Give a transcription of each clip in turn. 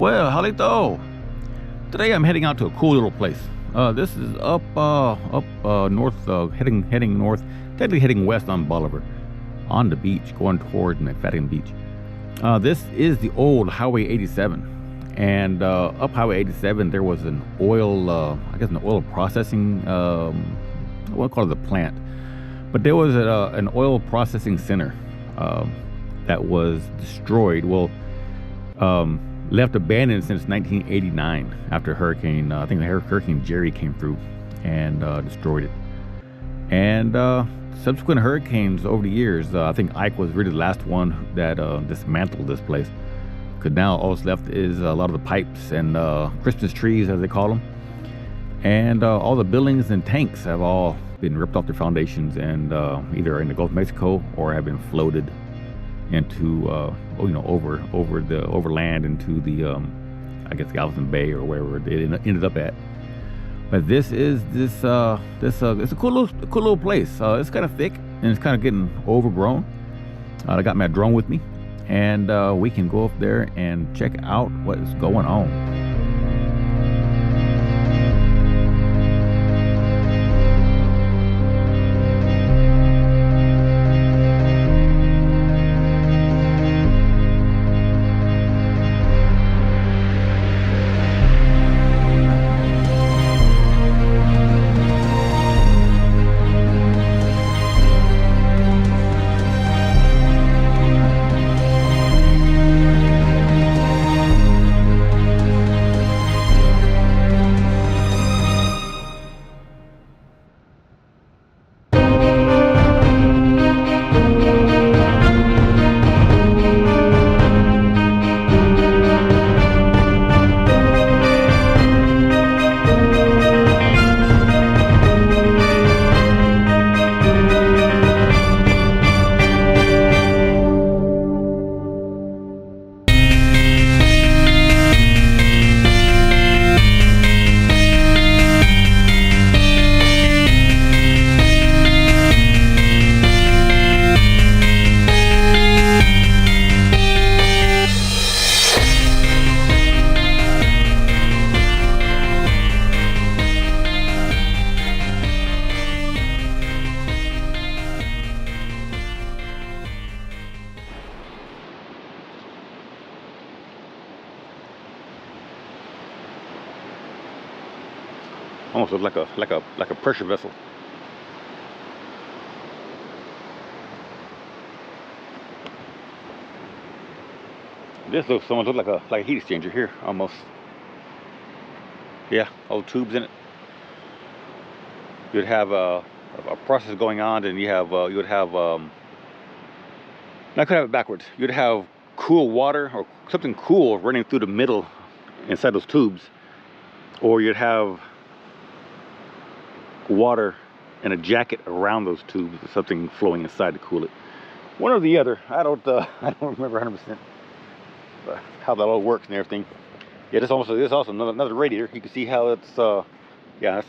Well, Jalito, today I'm heading out to a cool little place. This is up north, heading north, technically heading west on Bolivar, on the beach, going toward McFadden Beach. This is the old Highway 87, and up Highway 87 there was an oil, an oil processing, I won't call it a plant, but there was an oil processing center that was destroyed. Well, left abandoned since 1989 after Hurricane, I think Hurricane Jerry came through and destroyed it. And subsequent hurricanes over the years, I think Ike was really the last one that dismantled this place. Because now all that's left is a lot of the pipes and Christmas trees, as they call them. And all the buildings and tanks have all been ripped off their foundations and either in the Gulf of Mexico or have been floated into overland into the the Galveston Bay or wherever it ended up at. But this is it's a cool little place. It's kind of thick and it's kind of getting overgrown. I got my drone with me, and we can go up there and check out what is going on. Almost looks like a pressure vessel. This looks like a heat exchanger here, almost. Yeah, all tubes in it. You'd have a process going on, and you would have I could have it backwards. You'd have cool water or something cool running through the middle inside those tubes, or you'd have water and a jacket around those tubes with something flowing inside to cool it. One or the other. I don't remember 100% how that all works and everything. Yeah, this is also another radiator. You can see how it's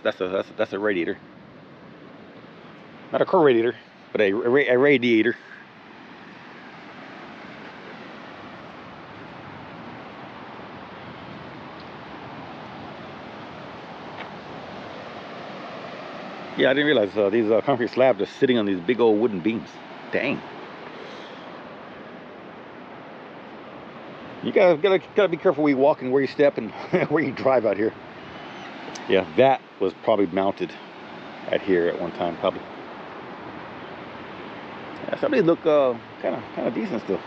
that's a radiator. Not a core radiator, but a radiator. Yeah, I didn't realize these concrete slabs are sitting on these big old wooden beams. Dang. You gotta be careful where you walk and where you step and where you drive out here. Yeah, that was probably mounted at here at one time, probably. Yeah, some of these look kind of decent still.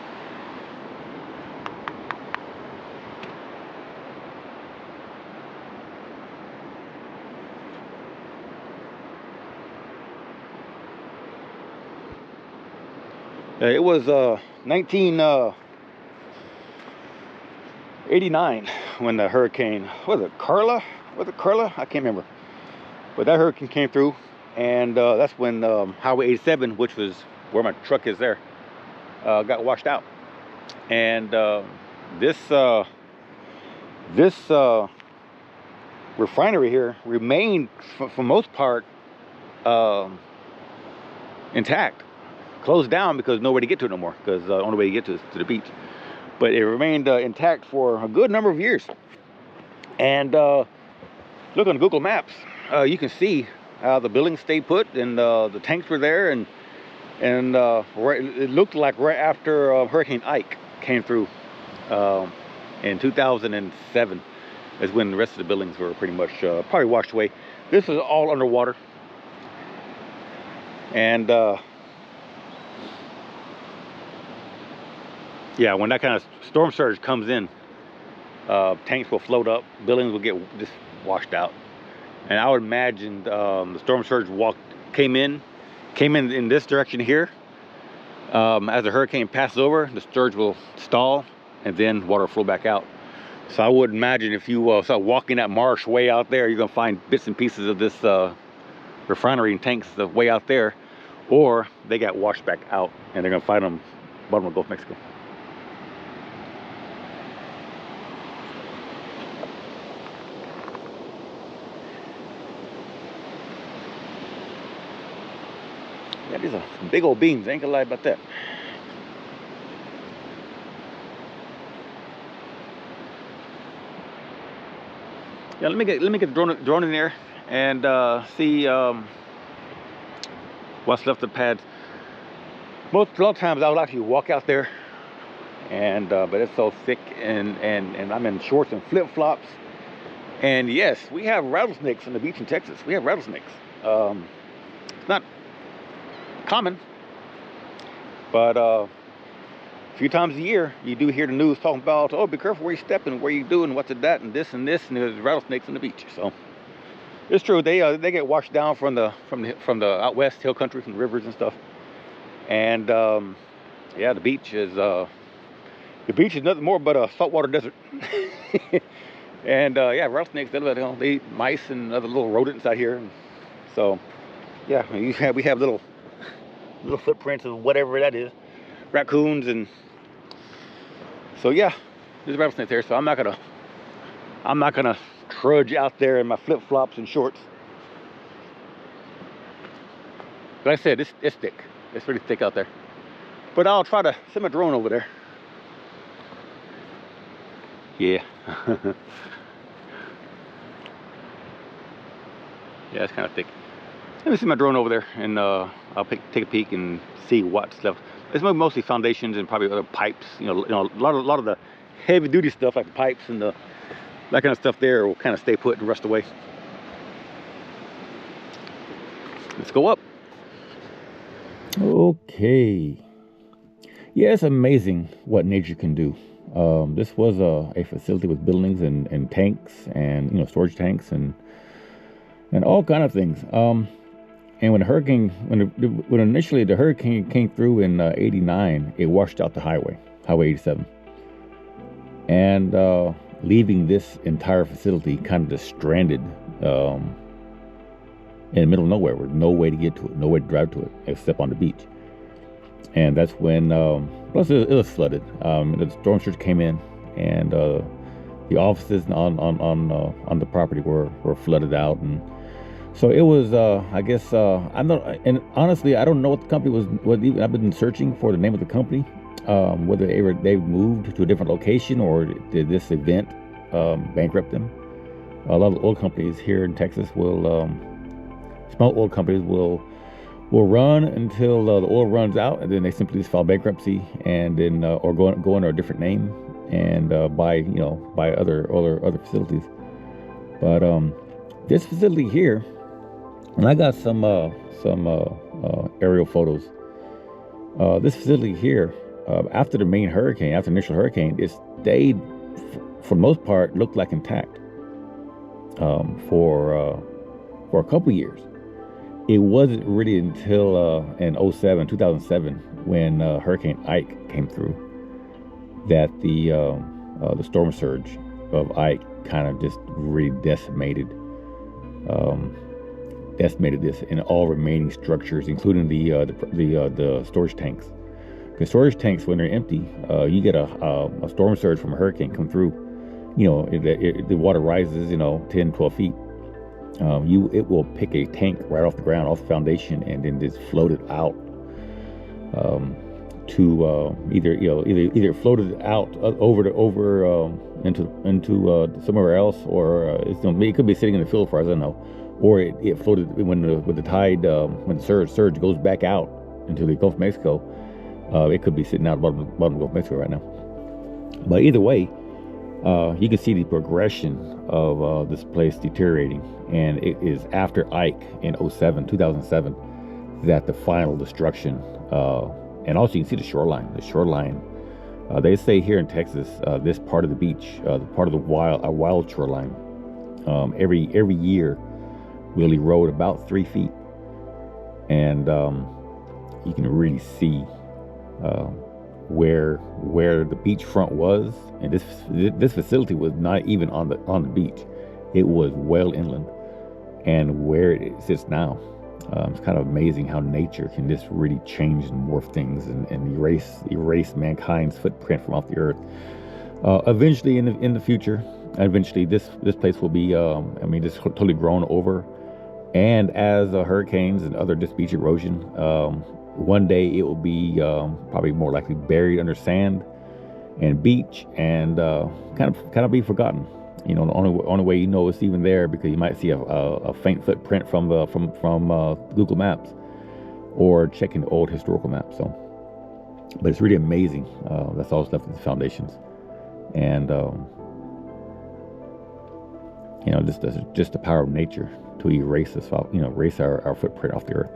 It was 1989 when the hurricane, was it Carla? I can't remember. But that hurricane came through, and that's when Highway 87, which was where my truck is there, got washed out. And this refinery here remained, for most part, intact. Closed down because nowhere to get to it no more, because the only way to get to is to the beach. but it remained intact for a good number of years. And look on Google Maps, you can see how the buildings stayed put, and the tanks were there, and it looked like right after Hurricane Ike came through in 2007 is when the rest of the buildings were pretty much probably washed away. This is all underwater, and yeah, when that kind of storm surge comes in, tanks will float up, buildings will get just washed out. And I would imagine the storm surge came in this direction here. As the hurricane passes over, the surge will stall, and then water will flow back out. So I would imagine if you start walking that marsh way out there, you're gonna find bits and pieces of this refinery and tanks way out there, or they got washed back out, and they're gonna find them bottom of Gulf of Mexico. Yeah, these are some big old beams. I ain't gonna lie about that. Yeah, let me get the drone in there and see what's left of the pads. A lot of times I would actually walk out there, and but it's so thick, and I'm in shorts and flip flops. And yes, we have rattlesnakes on the beach in Texas. We have rattlesnakes. It's not common, but a few times a year you do hear the news talking about, oh, be careful where you're stepping, where you doing, what's it that, and this, and there's rattlesnakes on the beach. So it's true, they get washed down from the out west hill country, from the rivers and stuff. And yeah, the beach is nothing more but a saltwater desert. And yeah, rattlesnakes, they eat mice and other little rodents out here. So yeah, we have little footprints of whatever that is, raccoons, and so yeah, there's a rattlesnake there. So I'm not gonna trudge out there in my flip flops and shorts. Like I said, it's thick. It's pretty thick out there. But I'll try to send my drone over there. Yeah. Yeah, it's kind of thick. Let me see my drone over there, and I'll take a peek and see what's left. It's mostly foundations and probably other pipes. You know, a lot of the heavy duty stuff, like the pipes and that kind of stuff there, will kind of stay put and rust away. Let's go up. Okay. Yeah, it's amazing what nature can do. This was a facility with buildings and tanks, and storage tanks and all kind of things. And when initially the hurricane came through in '89, it washed out the Highway 87, and leaving this entire facility kind of just stranded in the middle of nowhere, with no way to get to it, no way to drive to it except on the beach. And that's when, plus it was flooded. The storm surge came in, and the offices on the property were flooded out, and so it was. I guess I'm not. And honestly, I don't know what the company was. I've been searching for the name of the company, whether they moved to a different location, or did this event bankrupt them. A lot of oil companies here in Texas will, small oil companies will run until the oil runs out, and then they simply just file bankruptcy, and then or go under a different name and buy other facilities. But this facility here, and I got some aerial photos. This facility here, after the initial hurricane, it stayed, for the most part, looked like intact for a couple years. It wasn't really until in 2007, when Hurricane Ike came through, that the storm surge of Ike kind of just really decimated this and all remaining structures, including the storage tanks. The storage tanks, when they're empty, you get a storm surge from a hurricane come through. The water rises 10, 12 feet. It will pick a tank right off the ground, off the foundation, and then just float it out. to either floated out into somewhere else, or it could be sitting in the field, as far as I know, or it floated when the tide when the surge goes back out into the Gulf of Mexico. It could be sitting out bottom of the Gulf of Mexico right now. But either way, you can see the progression of this place deteriorating, and it is after Ike in 2007, that the final destruction. And also, you can see the shoreline. They say here in Texas, this part of the beach, the part of the wild shoreline, every year will erode about 3 feet, and you can really see where the beachfront was, and this facility was not even on the beach; it was well inland, and where it sits now. It's kind of amazing how nature can just really change and morph things and erase mankind's footprint from off the earth. Eventually, in the future, this place will be, just totally grown over, and as hurricanes and other just beach erosion, one day it will be probably more likely buried under sand and beach, and kind of be forgotten. The only way you know it's even there, because you might see a faint footprint from Google Maps or checking old historical maps. So, but it's really amazing. That's all left in the foundations, and just the power of nature to erase us, erase our footprint off the earth.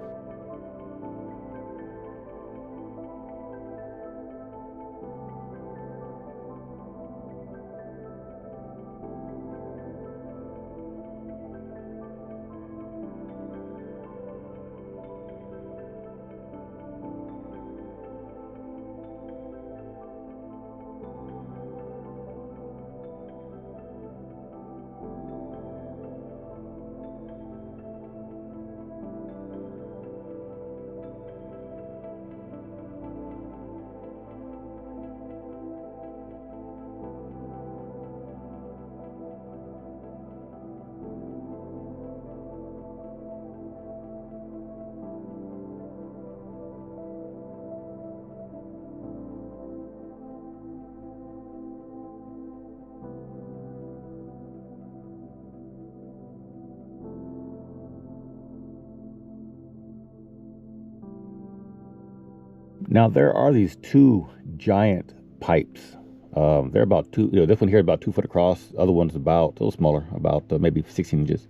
Now there are these two giant pipes. They're about two. This one here is about 2 foot across. The other one's about a little smaller, about maybe 16 inches.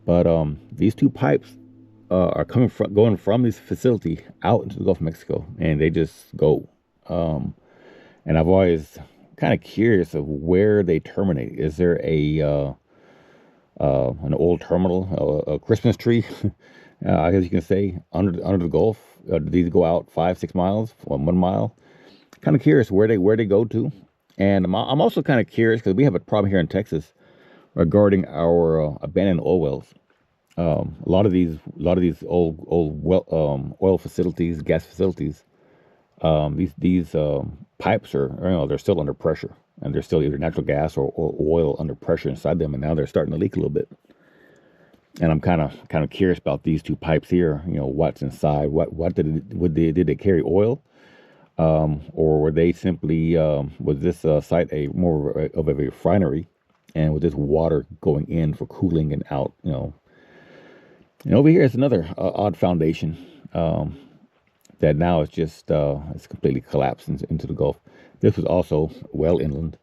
But these two pipes are going from this facility out into the Gulf of Mexico, and they just go. And I've always kind of curious of where they terminate. Is there an old terminal, a Christmas tree, I guess you can say, under the Gulf? Do these go out 5-6 miles, 1 mile? Kind of curious where they go to. And I'm also kind of curious, because we have a problem here in Texas regarding our abandoned oil wells. A lot of these old oil facilities, gas facilities, these pipes are, they're still under pressure, and there's still either natural gas or oil under pressure inside them, and now they're starting to leak a little bit. And I'm kind of curious about these two pipes here. What's inside? Did they carry oil, or were they simply was this site a more of a refinery, and with this water going in for cooling and out? And over here is another odd foundation that now is just it's completely collapsed into the Gulf. This was also well inland,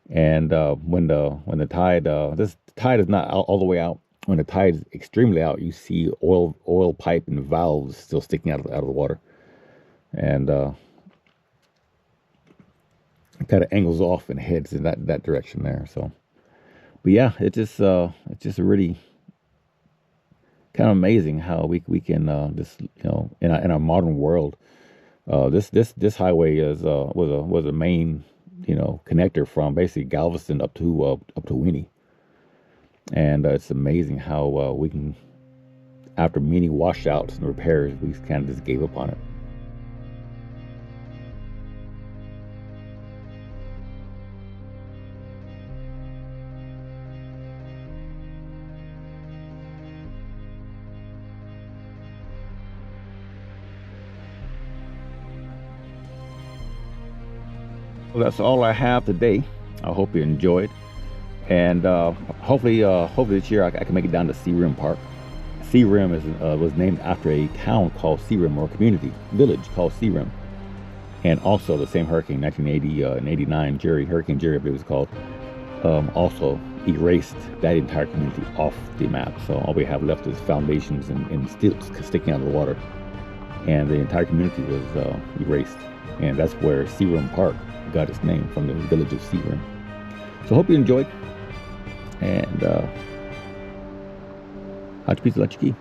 and when the tide this tide is not all the way out. When the tide is extremely out, you see oil pipe and valves still sticking out of the water, and it kind of angles off and heads in that direction there. So, but yeah, it's just really kind of amazing how we can just in our modern world, this highway was a main connector from basically Galveston up to Winnie. And it's amazing how we can, after many washouts and repairs, we kind of just gave up on it. Well, that's all I have today. I hope you enjoyed, and hopefully this year I can make it down to Searim Park. Searim was named after a town called Searim, or a community village called Searim, and also the same hurricane, 1980 and 89, Hurricane Jerry, I believe it was called, also erased that entire community off the map. So all we have left is foundations and stilts sticking out of the water, and the entire community was erased. And that's where Searim Park got its name, from the village of Searim. So hope you enjoyed, and Hot Pizza Lunch Key.